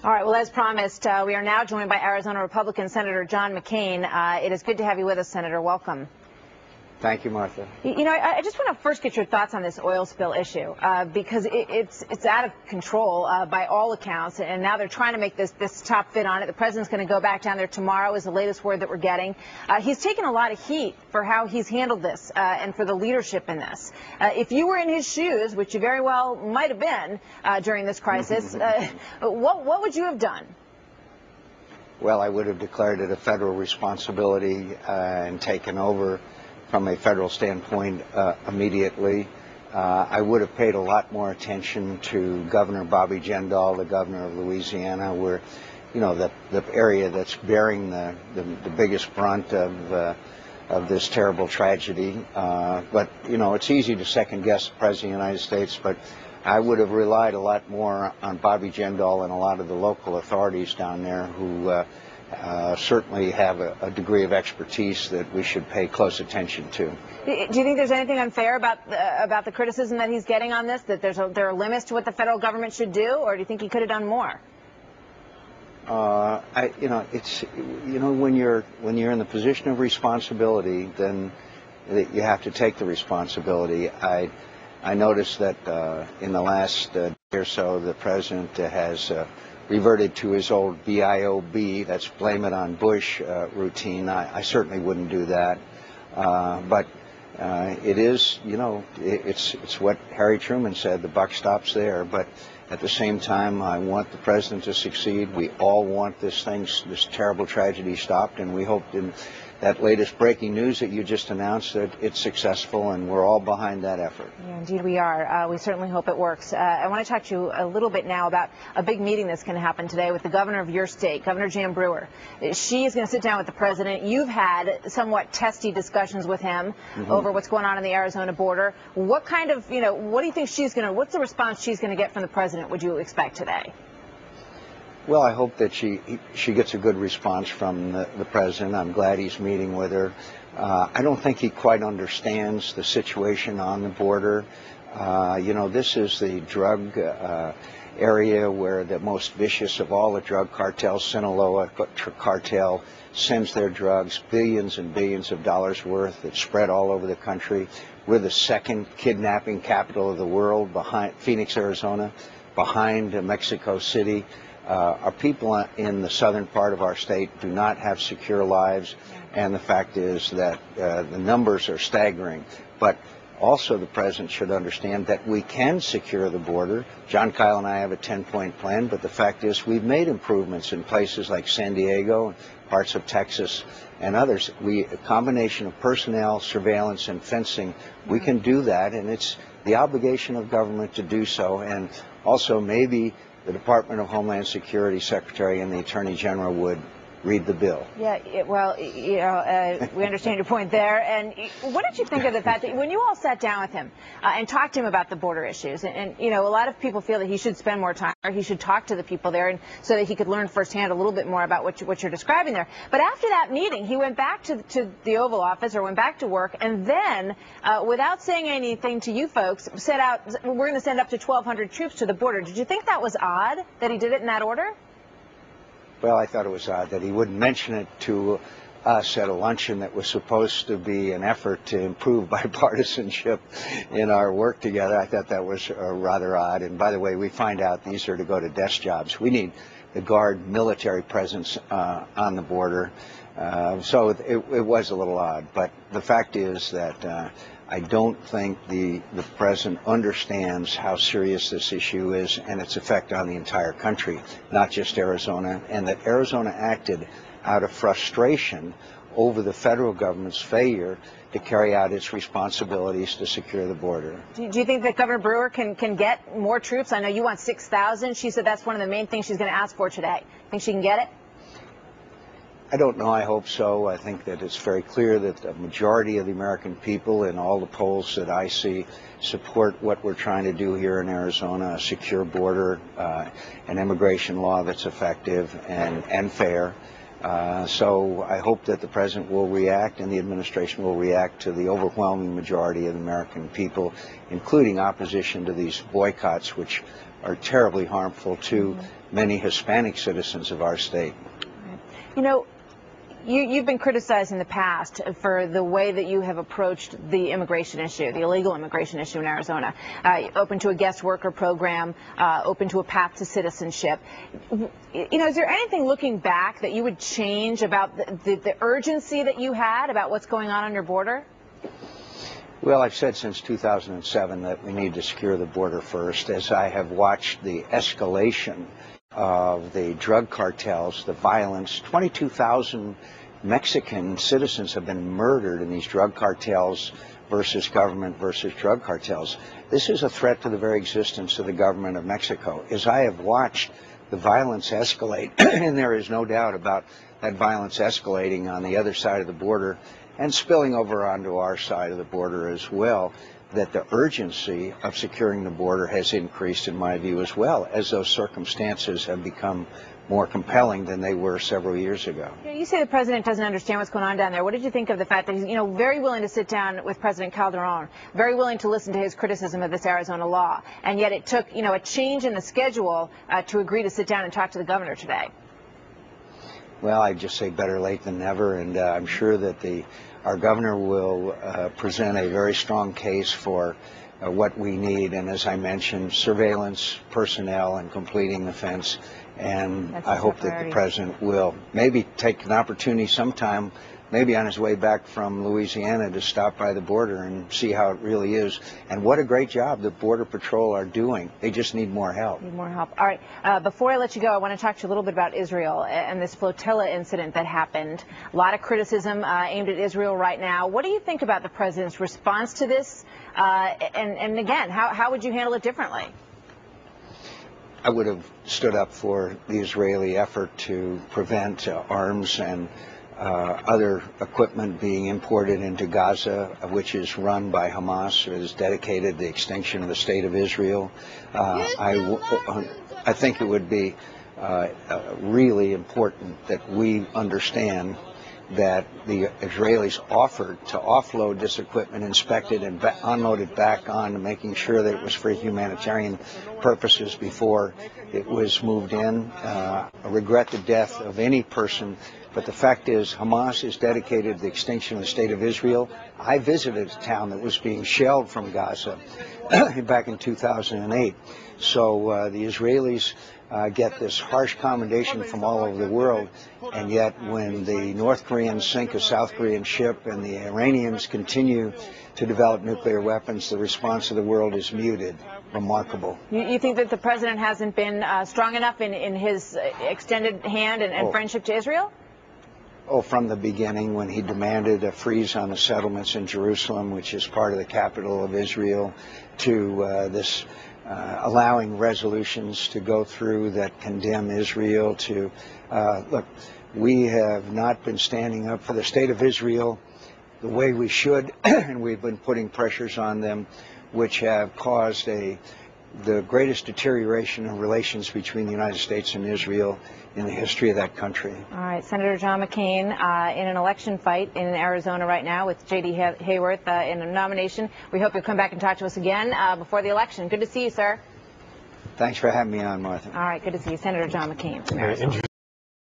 All right, well, as promised, we are now joined by Arizona Republican Senator John McCain. It is good to have you with us, Senator. Welcome. Thank you, Martha. You know, I just want to first get your thoughts on this oil spill issue, because it's out of control by all accounts, and now they're trying to make this top fit on it. The president's going to go back down there tomorrow is the latest word that we're getting. He's taken a lot of heat for how he's handled this and for the leadership in this. If you were in his shoes, which you very well might have been during this crisis, what would you have done? Well, I would have declared it a federal responsibility and taken over from a federal standpoint immediately. I would have paid a lot more attention to Governor Bobby Jindal, the governor of Louisiana, where, you know, the area that's bearing the biggest brunt of this terrible tragedy. But, you know, it's easy to second guess the President of the United States, but I would have relied a lot more on Bobby Jindal and a lot of the local authorities down there who certainly have a degree of expertise that we should pay close attention to. Do you think there's anything unfair about the criticism that he's getting on this, that there are limits to what the federal government should do, or do you think he could have done more? When you're in the position of responsibility, then you have to take the responsibility. I noticed that in the last year or so, the president has reverted to his old BIOB, that's blame it on Bush routine. I certainly wouldn't do that. But it is, you know, it's what Harry Truman said, the buck stops there. But at the same time, I want the president to succeed. We all want this terrible tragedy stopped, and we hope in that latest breaking news that you just announced that it's successful, and we're all behind that effort. Yeah, indeed we are. We certainly hope it works. I want to talk to you a little bit now about a big meeting that's going to happen today with the governor of your state, Governor Jan Brewer. She is going to sit down with the president. You've had somewhat testy discussions with him over what's going on in the Arizona border. What kind of, what do you think what's the response she's going to get from the president, would you expect today? Well, I hope that she gets a good response from the president. I'm glad he's meeting with her. I don't think he quite understands the situation on the border. This is the drug area where the most vicious of all the drug cartels, Sinaloa cartel, sends their drugs, billions and billions of dollars worth. It's spread all over the country. We're the second kidnapping capital of the world, behind Phoenix, Arizona, behind Mexico City. Our people in the southern part of our state do not have secure lives, and the fact is that the numbers are staggering. But also the president should understand that we can secure the border. John Kyle and I have a 10-point plan, but the fact is we've made improvements in places like San Diego and parts of Texas and others. A combination of personnel, surveillance, and fencing, we can do that, and it's the obligation of government to do so. And also maybe the Department of Homeland Security Secretary and the Attorney General would read the bill. Yeah, well, we understand your point there. And what did you think of the fact that when you all sat down with him and talked to him about the border issues, and a lot of people feel that he should spend more time, or he should talk to the people there, and so that he could learn firsthand a little bit more about what you're describing there. But after that meeting, he went back to the Oval Office, or went back to work, and then, without saying anything to you folks, set out, we're going to send up to 1,200 troops to the border. Did you think that was odd, that he did it in that order? Well, I thought it was odd that he wouldn't mention it to us at a luncheon that was supposed to be an effort to improve bipartisanship in our work together. I thought that was rather odd. And by the way, we find out these are to go to desk jobs. We need the Guard military presence on the border. So it was a little odd. But the fact is that I don't think the president understands how serious this issue is and its effect on the entire country, not just Arizona, and that Arizona acted out of frustration over the federal government's failure to carry out its responsibilities to secure the border. Do you think that Governor Brewer can get more troops? I know you want 6,000. She said that's one of the main things she's going to ask for today. Think she can get it? I don't know. I hope so. I think that it's very clear that the majority of the American people in all the polls that I see support what we're trying to do here in Arizona, a secure border, an immigration law that's effective and fair. So I hope that the president will react and the administration will react to the overwhelming majority of the American people, including opposition to these boycotts, which are terribly harmful to many Hispanic citizens of our state. You know, you've been criticized in the past for the way that you have approached the immigration issue, the illegal immigration issue in Arizona. Open to a guest worker program, open to a path to citizenship. You know, is there anything looking back that you would change about the urgency that you had about what's going on your border? Well, I've said since 2007 that we need to secure the border first, as I have watched the escalation of the drug cartels, the violence. 22,000 Mexican citizens have been murdered in these drug cartels versus government versus drug cartels. This is a threat to the very existence of the government of Mexico. As I have watched the violence escalate, and there is no doubt about that violence escalating on the other side of the border and spilling over onto our side of the border as well, that the urgency of securing the border has increased, in my view, as well, as those circumstances have become more compelling than they were several years ago. You say the president doesn't understand what's going on down there. What did you think of the fact that he's, very willing to sit down with President Calderon, very willing to listen to his criticism of this Arizona law, and yet it took, a change in the schedule to agree to sit down and talk to the governor today? Well, I'd just say better late than never, and I'm sure that our governor will present a very strong case for what we need, and as I mentioned, surveillance, personnel, and completing the fence. And I hope that the president will maybe take an opportunity sometime, maybe on his way back from Louisiana, to stop by the border and see how it really is. And what a great job the Border Patrol are doing. They just need more help. Need more help. All right. Before I let you go, I want to talk to you a little bit about Israel and this flotilla incident that happened. A lot of criticism aimed at Israel right now. What do you think about the president's response to this? And again, how would you handle it differently? I would have stood up for the Israeli effort to prevent arms and other equipment being imported into Gaza, which is run by Hamas. It is dedicated to the extinction of the state of Israel. I think it would be really important that we understand that the Israelis offered to offload this equipment, inspect it, and unload it back on, making sure that it was for humanitarian purposes before it was moved in. I regret the death of any person, but the fact is Hamas is dedicated to the extinction of the state of Israel. I visited a town that was being shelled from Gaza back in 2008. So the Israelis get this harsh commendation from all over the world, and yet when the North Koreans sink a South Korean ship and the Iranians continue to develop nuclear weapons, the response of the world is muted. Remarkable. You think that the president hasn't been strong enough in his extended hand and friendship to Israel? Oh, from the beginning, when he demanded a freeze on the settlements in Jerusalem, which is part of the capital of Israel, to this allowing resolutions to go through that condemn Israel, to look, we have not been standing up for the state of Israel the way we should, and we've been putting pressures on them which have caused the greatest deterioration in relations between the United States and Israel in the history of that country. All right, Senator John McCain in an election fight in Arizona right now with J.D. Hayworth in a nomination. We hope you'll come back and talk to us again before the election. Good to see you, sir. Thanks for having me on, Martha. All right, good to see you. Senator John McCain from Arizona.